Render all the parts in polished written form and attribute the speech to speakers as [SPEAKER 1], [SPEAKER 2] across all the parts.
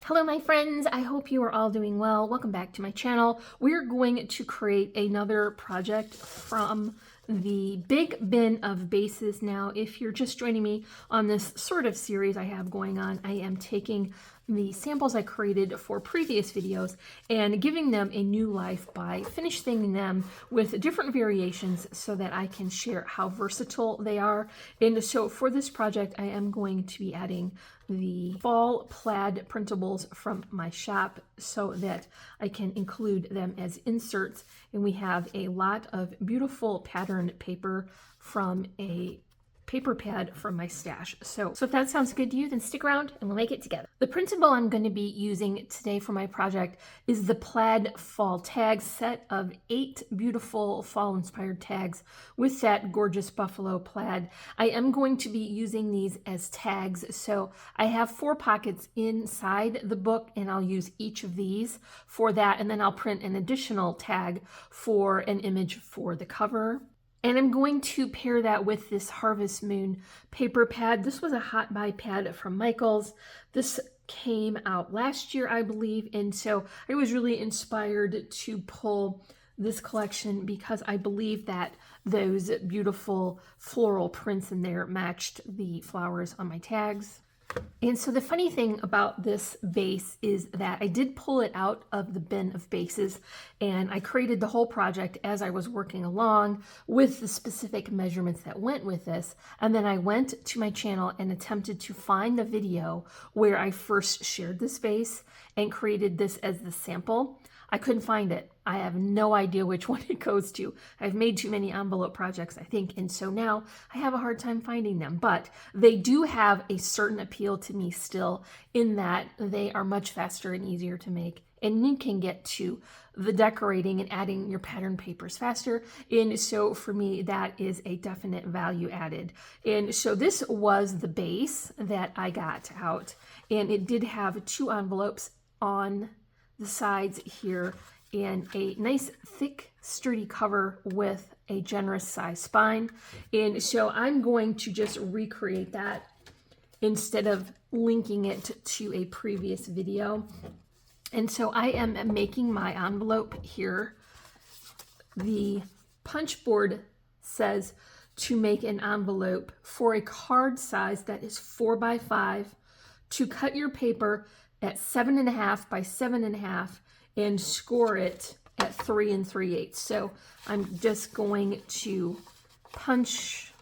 [SPEAKER 1] Hello my friends, I hope you are all doing well. Welcome back to my channel. We're going to create another project from the big bin of bases. Now, if you're just joining me on this sort of series I have going on, I am taking the samples I created for previous videos and giving them a new life by finishing them with different variations so that I can share how versatile they are. And so for this project, I am going to be adding the fall plaid printables from my shop so that I can include them as inserts. And we have a lot of beautiful patterned paper from a paper pad from my stash. So if that sounds good to you, then stick around and we'll make it together. The printable I'm going to be using today for my project is the Plaid fall tag set of 8 beautiful fall inspired tags with that gorgeous buffalo plaid. I am going to be using these as tags. So I have 4 pockets inside the book and I'll use each of these for that. And then I'll print an additional tag for an image for the cover. And I'm going to pair that with this Harvest Moon paper pad. This was a hot buy pad from Michaels. This came out last year, I believe. And so I was really inspired to pull this collection because I believe that those beautiful floral prints in there matched the flowers on my tags. And so the funny thing about this base is that I did pull it out of the bin of bases and I created the whole project as I was working along with the specific measurements that went with this. And then I went to my channel and attempted to find the video where I first shared this base and created this as the sample. I couldn't find it. I have no idea which one it goes to. I've made too many envelope projects, I think, and so now I have a hard time finding them. But they do have a certain appeal to me still in that they are much faster and easier to make. And you can get to the decorating and adding your pattern papers faster. And so for me, that is a definite value added. And so this was the base that I got out. And it did have 2 envelopes on the sides here and a nice thick sturdy cover with a generous size spine. And so I'm going to just recreate that instead of linking it to a previous video. And so I am making my envelope here. The punch board says to make an envelope for a card size that is 4 by 5 to cut your paper at 7.5 by 7.5 and score it at 3 3/8. So I'm just going to punch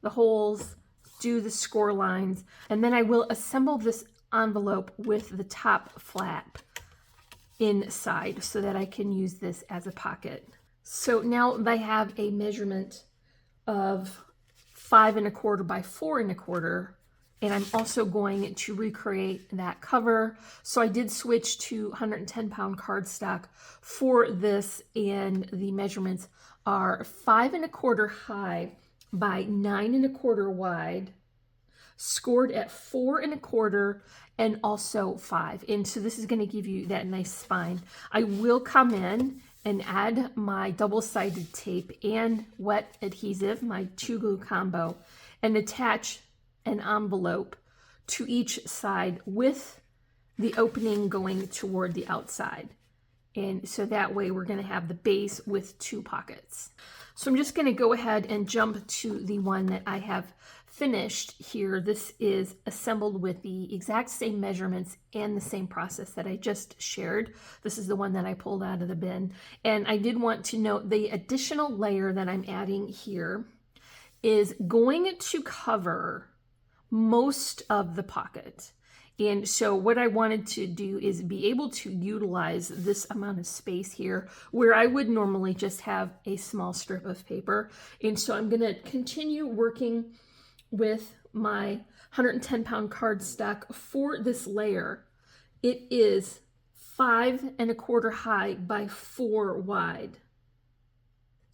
[SPEAKER 1] the holes, do the score lines, and then I will assemble this envelope with the top flap inside so that I can use this as a pocket. So now I have a measurement of 5 1/4 by 4 1/4. And I'm also going to recreate that cover. So I did switch to 110-pound cardstock for this, and the measurements are 5 1/4 high by 9 1/4 wide, scored at 4 1/4 and also 5. And so this is going to give you that nice spine. I will come in and add my double-sided tape and wet adhesive, my 2 glue combo, and attach an envelope to each side with the opening going toward the outside. And so that way we're going to have the base with 2 pockets. So I'm just going to go ahead and jump to the one that I have finished here. This is assembled with the exact same measurements and the same process that I just shared. This is the one that I pulled out of the bin. And I did want to note the additional layer that I'm adding here is going to cover most of the pocket. And so what I wanted to do is be able to utilize this amount of space here where I would normally just have a small strip of paper. And so I'm going to continue working with my 110-pound cardstock for this layer. It is 5 1/4 high by 4 wide.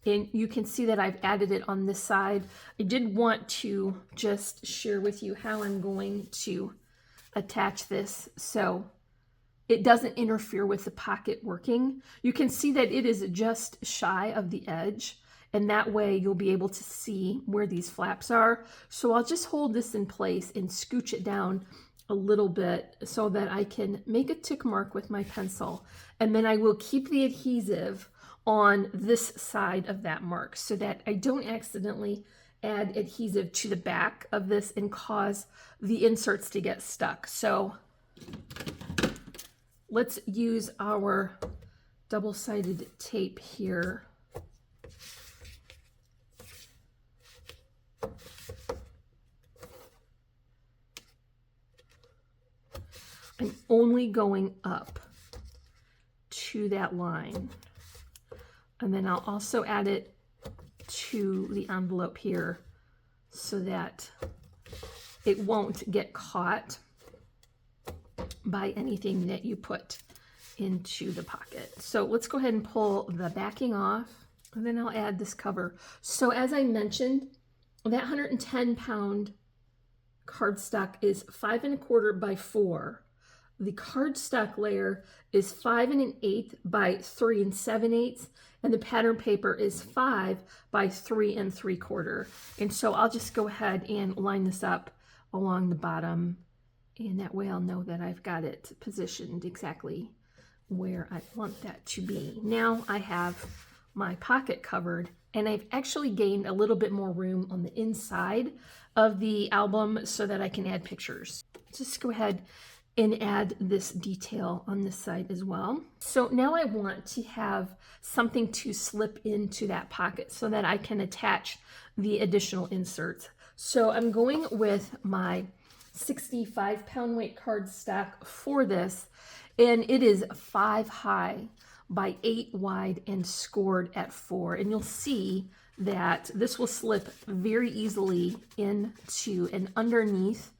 [SPEAKER 1] And you can see that I've added it on this side. I did want to just share with you how I'm going to attach this so it doesn't interfere with the pocket working. You can see that it is just shy of the edge, and that way you'll be able to see where these flaps are. So I'll just hold this in place and scooch it down a little bit so that I can make a tick mark with my pencil, and then I will keep the adhesive on this side of that mark so that I don't accidentally add adhesive to the back of this and cause the inserts to get stuck. So let's use our double-sided tape here. I'm only going up to that line. And then I'll also add it to the envelope here so that it won't get caught by anything that you put into the pocket. So let's go ahead and pull the backing off, and then I'll add this cover. So as I mentioned, that 110-pound cardstock is 5 1/4 by 4. The cardstock layer is 5 1/8 by 3 7/8, and the pattern paper is 5 by 3 3/4. And so I'll just go ahead and line this up along the bottom, and that way I'll know that I've got it positioned exactly where I want that to be. Now I have my pocket covered, and I've actually gained a little bit more room on the inside of the album so that I can add pictures. Just go ahead and add this detail on this side as well. So now I want to have something to slip into that pocket so that I can attach the additional inserts. So I'm going with my 65-pound weight cardstock for this, and it is 5 high by 8 wide and scored at 4. And you'll see that this will slip very easily into and underneath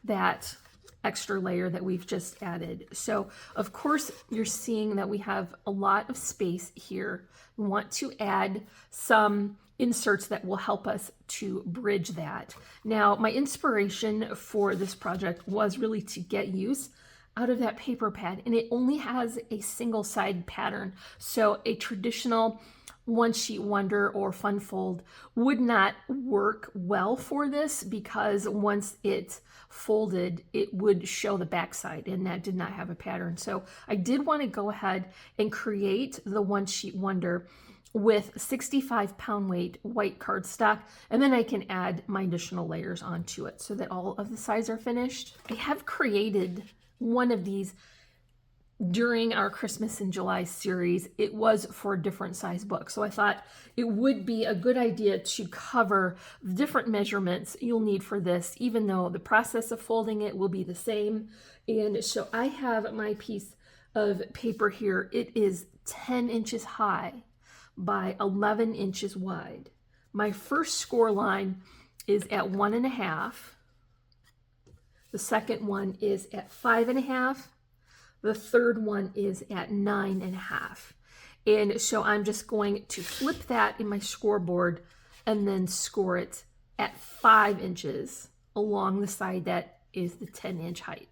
[SPEAKER 1] that extra layer that we've just added. So of course you're seeing that we have a lot of space here. We want to add some inserts that will help us to bridge that. Now my inspiration for this project was really to get use out of that paper pad, and it only has a single side pattern. So a traditional one sheet wonder or fun fold would not work well for this, because once it folded it would show the backside, and that did not have a pattern. So I did want to go ahead and create the one sheet wonder with 65-pound weight white cardstock, and then I can add my additional layers onto it so that all of the sides are finished. I have created one of these during our Christmas in July series. It was for a different size book, so I thought it would be a good idea to cover the different measurements you'll need for this, even though the process of folding it will be the same. And so I have my piece of paper here. It is 10 inches high by 11 inches wide. My first score line is at 1.5. The second one is at 5.5. The third one is at 9.5. And so I'm just going to flip that in my scoreboard and then score it at 5 inches along the side that is the 10-inch height.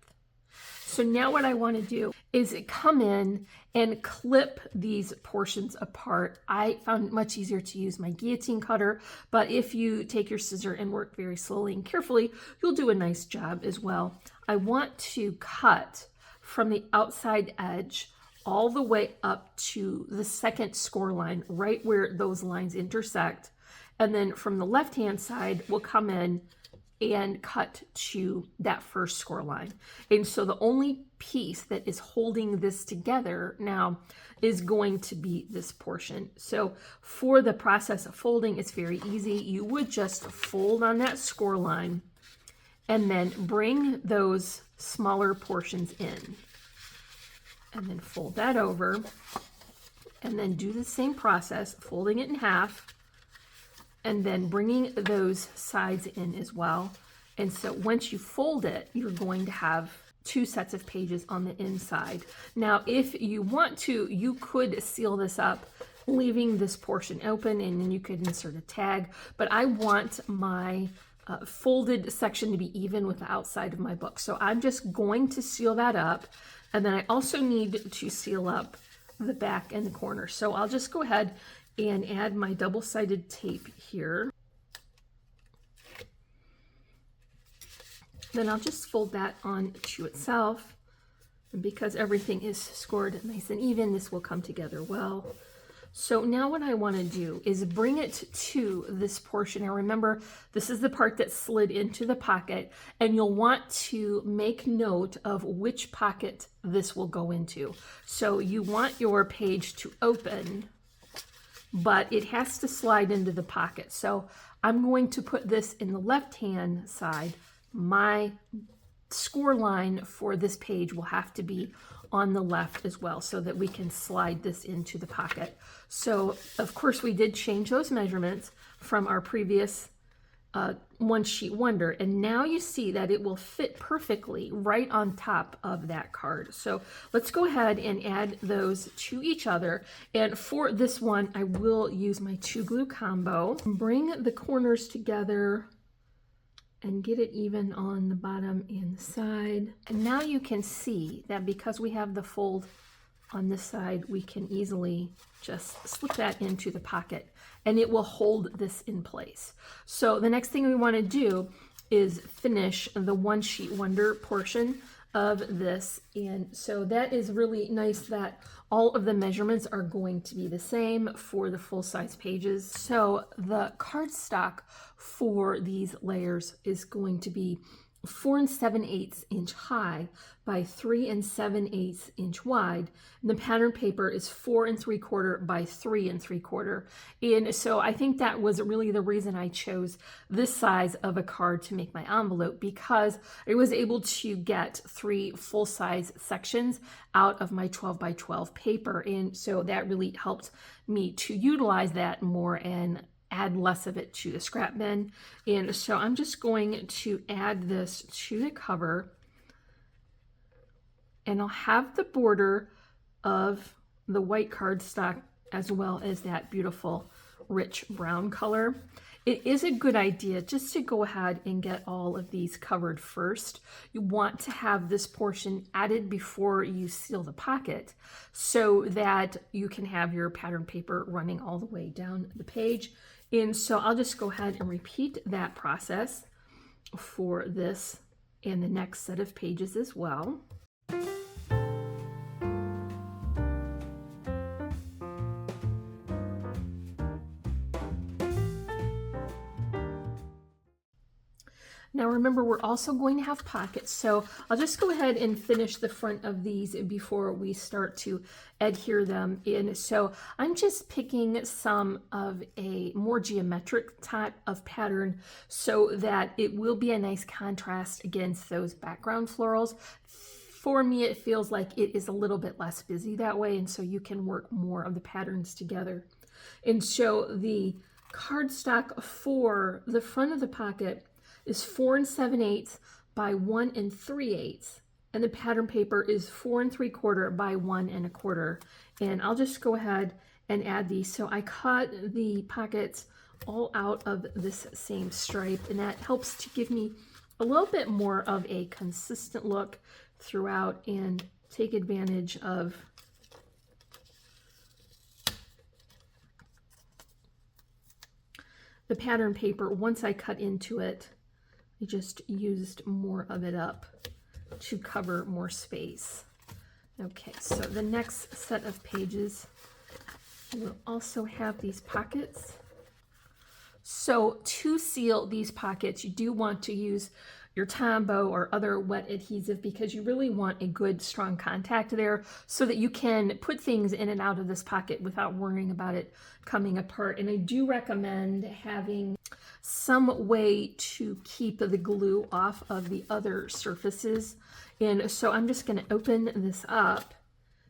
[SPEAKER 1] So now what I want to do is come in and clip these portions apart. I found it much easier to use my guillotine cutter, but if you take your scissor and work very slowly and carefully, you'll do a nice job as well. I want to cut from the outside edge all the way up to the second score line, right where those lines intersect. And then from the left-hand side, we'll come in and cut to that first score line. And so the only piece that is holding this together now is going to be this portion. So for the process of folding, it's very easy. You would just fold on that score line and then bring those smaller portions in, and then fold that over, and then do the same process, folding it in half, and then bringing those sides in as well. And so once you fold it, you're going to have 2 sets of pages on the inside. Now, if you want to, you could seal this up, leaving this portion open, and then you could insert a tag. But I want my folded section to be even with the outside of my book. So I'm just going to seal that up. And then I also need to seal up the back and the corner. So I'll just go ahead and add my double-sided tape here. Then I'll just fold that onto itself. And because everything is scored nice and even, this will come together well. So now what I want to do is bring it to this portion. Now remember, this is the part that slid into the pocket, and you'll want to make note of which pocket this will go into. So you want your page to open, but it has to slide into the pocket. So I'm going to put this in the left-hand side. My score line for this page will have to be on the left as well, so that we can slide this into the pocket. So of course we did change those measurements from our previous one sheet wonder, and now you see that it will fit perfectly right on top of that card. So let's go ahead and add those to each other, and for this one I will use my 2 glue combo. Bring the corners together and get it even on the bottom and the side. And now you can see that because we have the fold on this side, we can easily just slip that into the pocket and it will hold this in place. So the next thing we want to do is finish the one sheet wonder portion of this. And so that is really nice that all of the measurements are going to be the same for the full size pages. So the cardstock for these layers is going to be 4 7/8 inch high by 3 7/8 inch wide. And the pattern paper is 4 3/4 by 3 3/4. And so I think that was really the reason I chose this size of a card to make my envelope, because I was able to get 3 full-size sections out of my 12 by 12 paper. And so that really helped me to utilize that more and add less of it to the scrap bin. And so I'm just going to add this to the cover, and I'll have the border of the white cardstock as well as that beautiful rich brown color. It is a good idea just to go ahead and get all of these covered first. You want to have this portion added before you seal the pocket so that you can have your pattern paper running all the way down the page. And so I'll just go ahead and repeat that process for this and the next set of pages as well. Now remember, we're also going to have pockets, so I'll just go ahead and finish the front of these before we start to adhere them in. So I'm just picking some of a more geometric type of pattern so that it will be a nice contrast against those background florals. For me, it feels like it is a little bit less busy that way, and so you can work more of the patterns together. And so the cardstock for the front of the pocket is 4 7/8 by 1 3/8, and the pattern paper is 4 3/4 by 1 1/4. And I'll just go ahead and add these. So I cut the pockets all out of this same stripe, and that helps to give me a little bit more of a consistent look throughout and take advantage of the pattern paper. Once I cut into it, I just used more of it up to cover more space. Okay, so the next set of pages will also have these pockets. So to seal these pockets, you do want to use your Tombow or other wet adhesive, because you really want a good strong contact there so that you can put things in and out of this pocket without worrying about it coming apart. And I do recommend having some way to keep the glue off of the other surfaces. And so I'm just going to open this up.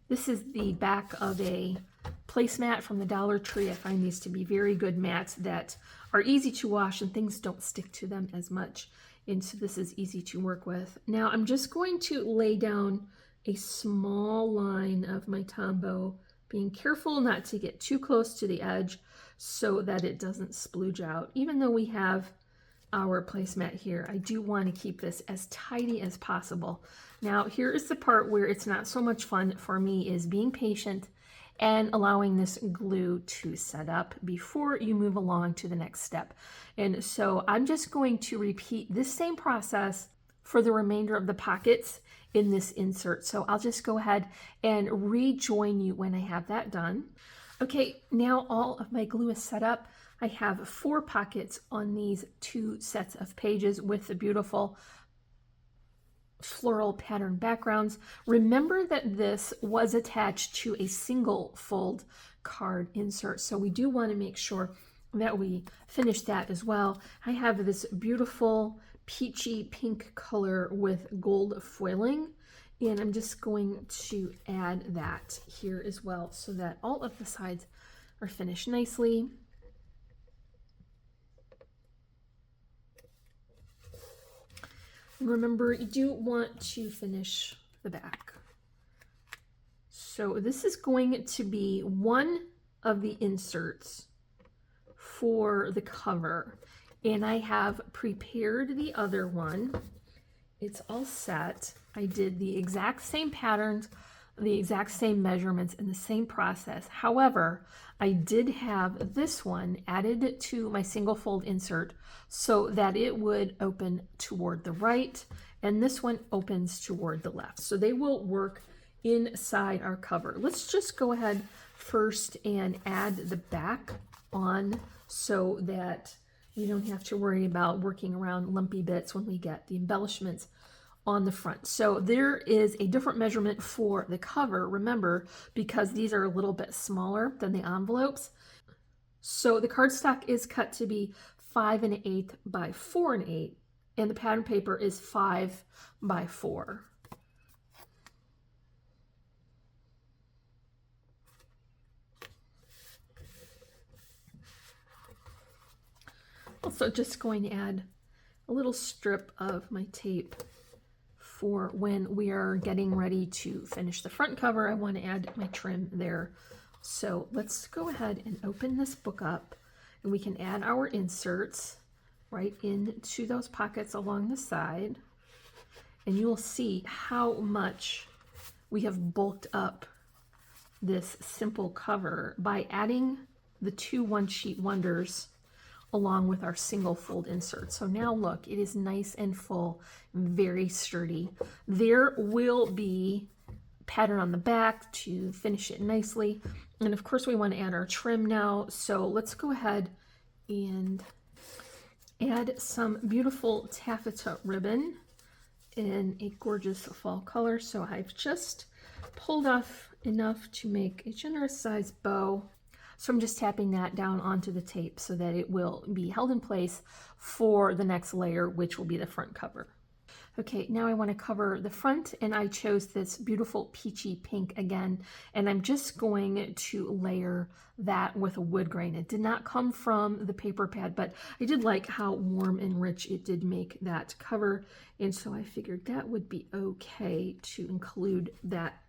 [SPEAKER 1] This is the back of a placemat from the Dollar Tree. I find these to be very good mats that are easy to wash and things don't stick to them as much. And so this is easy to work with. Now I'm just going to lay down a small line of my Tombow, being careful not to get too close to the edge so that it doesn't splooge out. Even though we have our placemat here, I do want to keep this as tidy as possible. Now here is the part where it's not so much fun for me, is being patient and allowing this glue to set up before you move along to the next step. And so I'm just going to repeat this same process for the remainder of the pockets in this insert. So I'll just go ahead and rejoin you when I have that done. Okay, now all of my glue is set up. I have 4 pockets on these 2 sets of pages with the beautiful floral pattern backgrounds. Remember that this was attached to a single fold card insert, so we do want to make sure that we finish that as well. I have this beautiful peachy pink color with gold foiling, and I'm just going to add that here as well so that all of the sides are finished nicely. And remember, you do want to finish the back. So this is going to be one of the inserts for the cover, and I have prepared the other one. It's all set. I did the exact same patterns, the exact same measurements, and the same process. However, I did have this one added to my single fold insert so that it would open toward the right, and this one opens toward the left. So they will work inside our cover. Let's just go ahead first and add the back on so that we don't have to worry about working around lumpy bits when we get the embellishments on the front. So there is a different measurement for the cover, remember, because these are a little bit smaller than the envelopes. So the cardstock is cut to be 5 1/8 by 4 1/8, and the pattern paper is 5 by 4. Also just going to add a little strip of my tape for when we are getting ready to finish the front cover. I want to add my trim there. So let's go ahead and open this book up, and we can add our inserts right into those pockets along the side. And you will see how much we have bulked up this simple cover by adding the 2 one-sheet wonders along with our single fold insert. So now look, it is nice and full, very sturdy. There will be pattern on the back to finish it nicely. And of course we want to add our trim now. So let's go ahead and add some beautiful taffeta ribbon in a gorgeous fall color. So I've just pulled off enough to make a generous sized bow. So I'm just tapping that down onto the tape so that it will be held in place for the next layer, which will be the front cover. Okay, now I want to cover the front, and I chose this beautiful peachy pink again, and I'm just going to layer that with a wood grain. It did not come from the paper pad, but I did like how warm and rich it did make that cover, and so I figured that would be okay to include that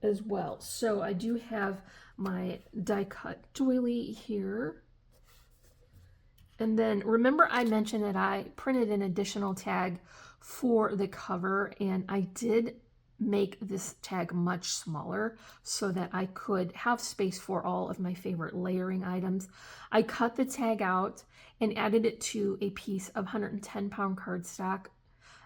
[SPEAKER 1] as well. So I do have my die cut doily here. And then remember I mentioned that I printed an additional tag for the cover, and I did make this tag much smaller so that I could have space for all of my favorite layering items. I cut the tag out and added it to a piece of 110-pound cardstock.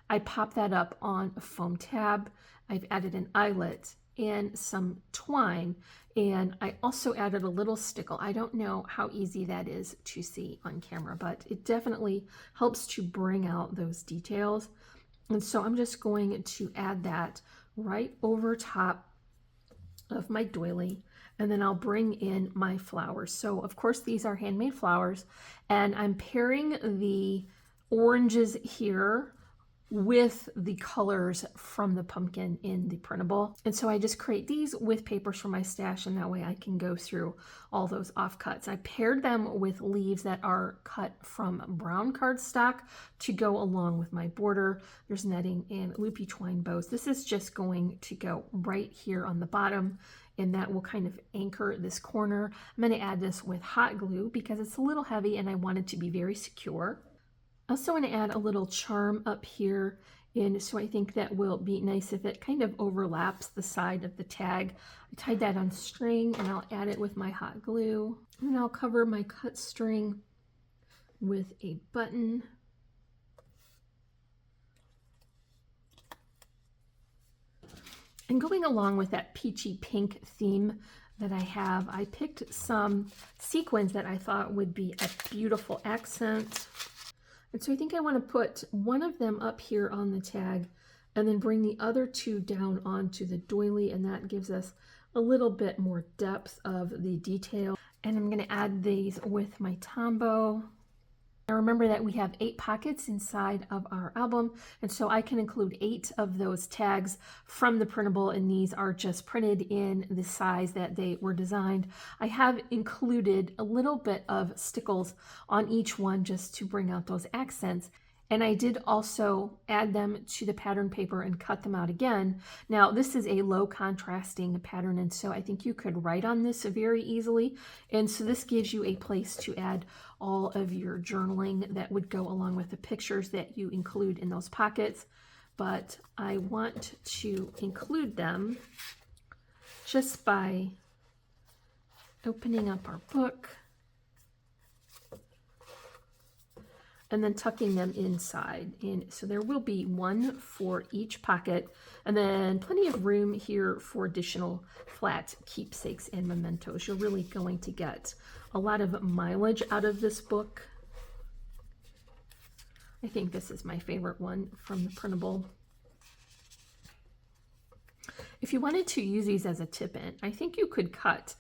[SPEAKER 1] I popped that up on a foam tab. I've added an eyelet and some twine, and I also added a little stickle. I don't know how easy that is to see on camera, but it definitely helps to bring out those details. And so I'm just going to add that right over top of my doily, and then I'll bring in my flowers. So of course these are handmade flowers, and I'm pairing the oranges here with the colors from the pumpkin in the printable. And so I just create these with papers from my stash, and that way I can go through all those offcuts. I paired them with leaves that are cut from brown cardstock to go along with my border. There's netting and loopy twine bows. This is just going to go right here on the bottom, and that will kind of anchor this corner. I'm going to add this with hot glue because it's a little heavy and I want it to be very secure. I also want to add a little charm up here, and so I think that will be nice if it kind of overlaps the side of the tag. I tied that on string, and I'll add it with my hot glue. And I'll cover my cut string with a button. And going along with that peachy pink theme that I have, I picked some sequins that I thought would be a beautiful accent. And so I think I want to put one of them up here on the tag and then bring the other two down onto the doily, and that gives us a little bit more depth of the detail. And I'm going to add these with my Tombow. Now remember that we have 8 pockets inside of our album, and so I can include 8 of those tags from the printable, and these are just printed in the size that they were designed. I have included a little bit of stickles on each one just to bring out those accents. And I did also add them to the pattern paper and cut them out again. Now this is a low contrasting pattern, and so I think you could write on this very easily. And so this gives you a place to add all of your journaling that would go along with the pictures that you include in those pockets. But I want to include them just by opening up our book and then tucking them inside. And so there will be one for each pocket, and then plenty of room here for additional flat keepsakes and mementos. You're really going to get a lot of mileage out of this book. I think this is my favorite one from the printable. If you wanted to use these as a tip-in, I think you could cut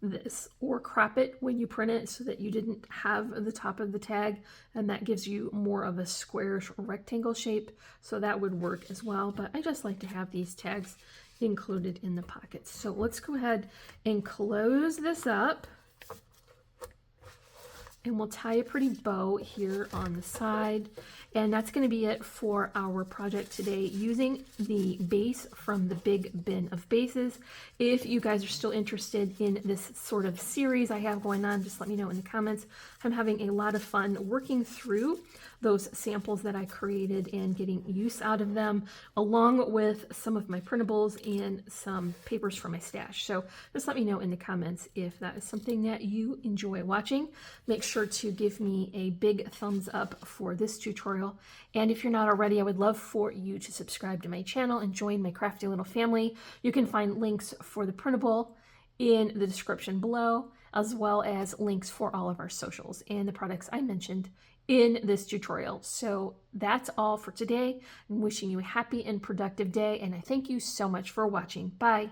[SPEAKER 1] this or crop it when you print it so that you didn't have the top of the tag, and that gives you more of a squarish rectangle shape, so that would work as well. But I just like to have these tags included in the pockets. So let's go ahead and close this up, and we'll tie a pretty bow here on the side. And that's going to be it for our project today, using the base from the big bin of bases. If you guys are still interested in this sort of series I have going on, just let me know in the comments. I'm having a lot of fun working through those samples that I created and getting use out of them, along with some of my printables and some papers from my stash. So just let me know in the comments if that is something that you enjoy watching. Make sure to give me a big thumbs up for this tutorial. And if you're not already, I would love for you to subscribe to my channel and join my crafty little family. You can find links for the printable in the description below, as well as links for all of our socials and the products I mentioned in this tutorial. So that's all for today. I'm wishing you a happy and productive day, and I thank you so much for watching. Bye.